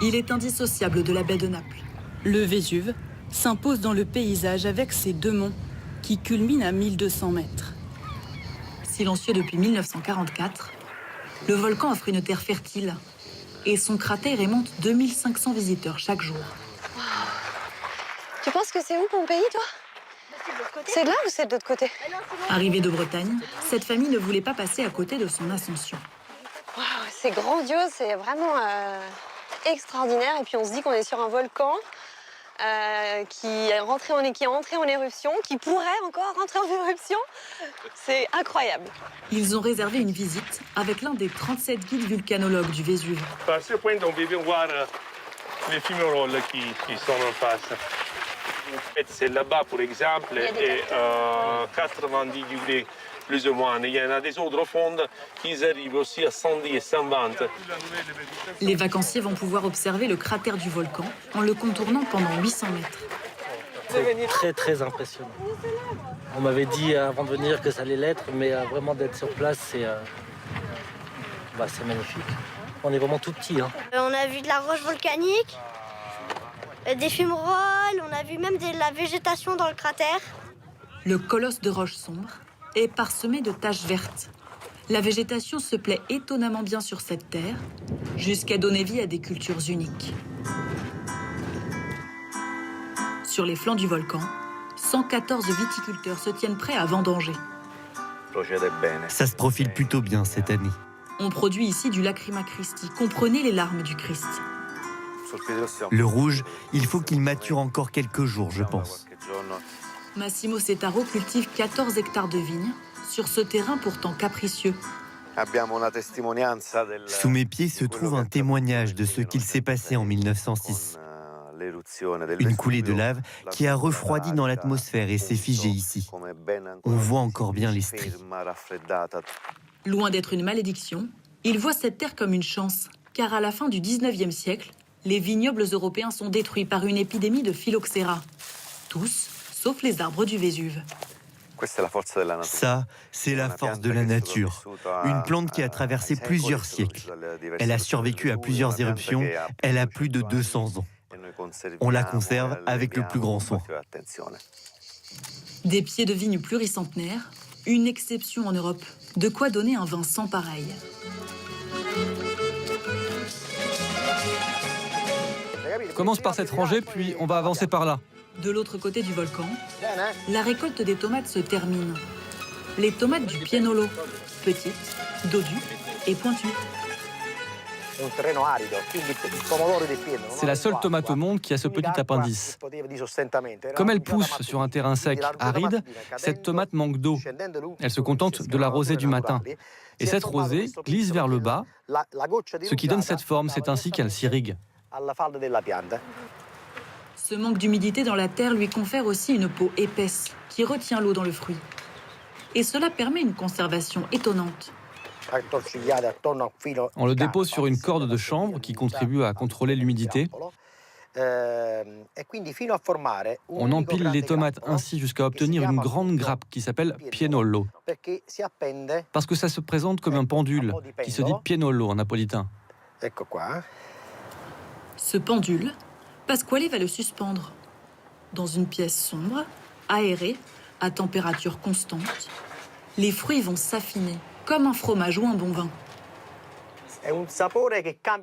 Il est indissociable de la baie de Naples. Le Vésuve s'impose dans le paysage avec ses deux monts qui culminent à 1200 mètres. Silencieux depuis 1944, le volcan offre une terre fertile et son cratère émonte 2500 visiteurs chaque jour. Wow. Tu penses que c'est où Pompéi, toi? C'est de là ou c'est de l'autre côté? Arrivée de Bretagne, cette famille ne voulait pas passer à côté de son ascension. Wow, c'est grandiose, c'est vraiment extraordinaire. Et puis on se dit qu'on est sur un volcan qui est entré en éruption, qui pourrait encore rentrer en éruption. C'est incroyable. Ils ont réservé une visite avec l'un des 37 guides vulcanologues du Vésuve. À ce point, on peut voir les fumerolles qui sont en face. C'est là-bas, par exemple, et 90 degrés plus ou moins. Il y en a des autres fonds qui arrivent aussi à 110 et 120. Les vacanciers vont pouvoir observer le cratère du volcan en le contournant pendant 800 mètres. C'est très très impressionnant. On m'avait dit avant de venir que ça allait l'être, mais vraiment d'être sur place, c'est magnifique. On est vraiment tout petit. Hein. On a vu de la roche volcanique, des fumerolles, on a vu même de la végétation dans le cratère. Le colosse de roches sombres est parsemé de taches vertes. La végétation se plaît étonnamment bien sur cette terre, jusqu'à donner vie à des cultures uniques. Sur les flancs du volcan, 114 viticulteurs se tiennent prêts à vendanger. Ça se profile plutôt bien cette année. On produit ici du Lacrima Christi, comprenez les larmes du Christ. Le rouge, il faut qu'il mature encore quelques jours, je pense. Massimo Setaro cultive 14 hectares de vignes sur ce terrain pourtant capricieux. Sous mes pieds se trouve un témoignage de ce qu'il s'est passé en 1906. Une coulée de lave qui a refroidi dans l'atmosphère et s'est figée ici. On voit encore bien les stries. Loin d'être une malédiction, il voit cette terre comme une chance, car à la fin du 19e siècle, les vignobles européens sont détruits par une épidémie de phylloxéra. Tous, sauf les arbres du Vésuve. Ça, c'est la force de la nature. Une plante qui a traversé plusieurs siècles. Elle a survécu à plusieurs éruptions. Elle a plus de 200 ans. On la conserve avec le plus grand soin. Des pieds de vigne pluricentenaires, une exception en Europe. De quoi donner un vin sans pareil. Commence par cette rangée, puis on va avancer par là. De l'autre côté du volcan, la récolte des tomates se termine. Les tomates du Pienolo, petites, dodues et pointues. C'est la seule tomate au monde qui a ce petit appendice. Comme elle pousse sur un terrain sec, aride, cette tomate manque d'eau. Elle se contente de la rosée du matin. Et cette rosée glisse vers le bas. Ce qui donne cette forme, c'est ainsi qu'elle s'irrigue. Ce manque d'humidité dans la terre lui confère aussi une peau épaisse qui retient l'eau dans le fruit. Et cela permet une conservation étonnante. On le dépose sur une corde de chanvre qui contribue à contrôler l'humidité. On empile les tomates ainsi jusqu'à obtenir une grande grappe qui s'appelle pienolo. Parce que ça se présente comme un pendule qui se dit pienolo en napolitain. Ce pendule, Pasquale va le suspendre dans une pièce sombre, aérée, à température constante. Les fruits vont s'affiner comme un fromage ou un bon vin.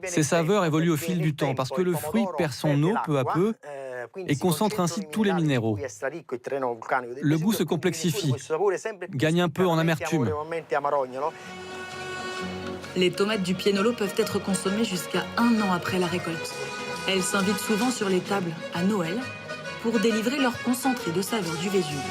Ces saveurs évoluent au fil du temps parce que le fruit perd son eau peu à peu et concentre ainsi tous les minéraux. Le goût se complexifie, gagne un peu en amertume. Les tomates du Pienolo peuvent être consommées jusqu'à 1 an après la récolte. Elles s'invitent souvent sur les tables à Noël pour délivrer leur concentré de saveurs du Vésuve.